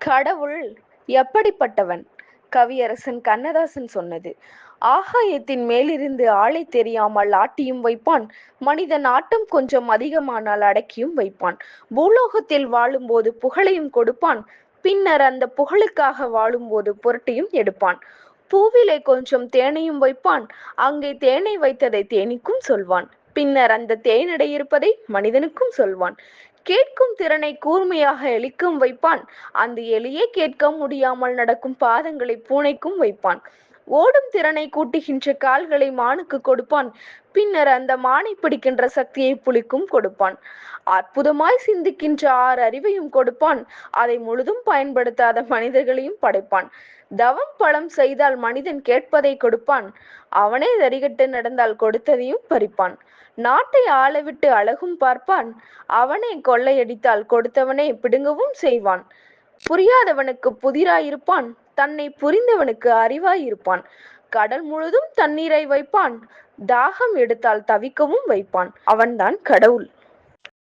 கடவுள் எப்படிப்பட்டவன்? கவியரசன் கண்ணதாசன் சொன்னது. ஆகாயத்தின் மேலிருந்து ஆளை தெரியாமல் ஆட்டியும் வைப்பான். மனிதன் ஆட்டம் கொஞ்சம் அதிகமானால் அடக்கியும் வைப்பான். பூலோகத்தில் வாழும்போது புகழையும் கொடுப்பான். பின்னர் அந்த புகழுக்காக வாழும்போது புரட்டியும் எடுப்பான். பூவிலே கொஞ்சம் தேனையும் வைப்பான். அங்கே தேனை வைத்ததை தேனீக்கும் சொல்வான். பின்னர் அந்த தேனடை இருப்பதை மனிதனுக்கும் சொல்வான். கேட்கும் திறனை கூர்மையாக எலிக்கும் வைப்பான். அந்த எலியே கேட்க முடியாமல் நடக்கும் பாதங்களை பூனைக்கும் வைப்பான். ஓடும் திறனை கூட்டுகின்ற கால்களை மானுக்கு கொடுப்பான். பின்னர் அந்த மானை பிடிக்கின்ற சக்தியை புலிக்கும் கொடுப்பான். அற்புதமாய் சிந்திக்கின்ற 6 அறிவையும் கொடுப்பான். அதை முழுதும் பயன்படுத்தாத மனிதர்களையும் படைப்பான். தவம் பலம் செய்தால் மனிதன் கேட்பதை கொடுப்பான். அவனே தரிகட்டு நடந்தால் கொடுத்ததையும் பறிப்பான். நாட்டை ஆளவிட்டு அழகும் பார்ப்பான். அவனே கொள்ளையடித்தால் கொடுத்தவனே பிடுங்கவும் செய்வான். புரியாதவனுக்கு புதிராயிருப்பான். தன்னை புரிந்தவனுக்கு அறிவாயிருப்பான். கடல் முழுதும் தண்ணீரை வைப்பான். தாகம் எடுத்தால் தவிக்கவும் வைப்பான். அவன்தான் கடவுள்.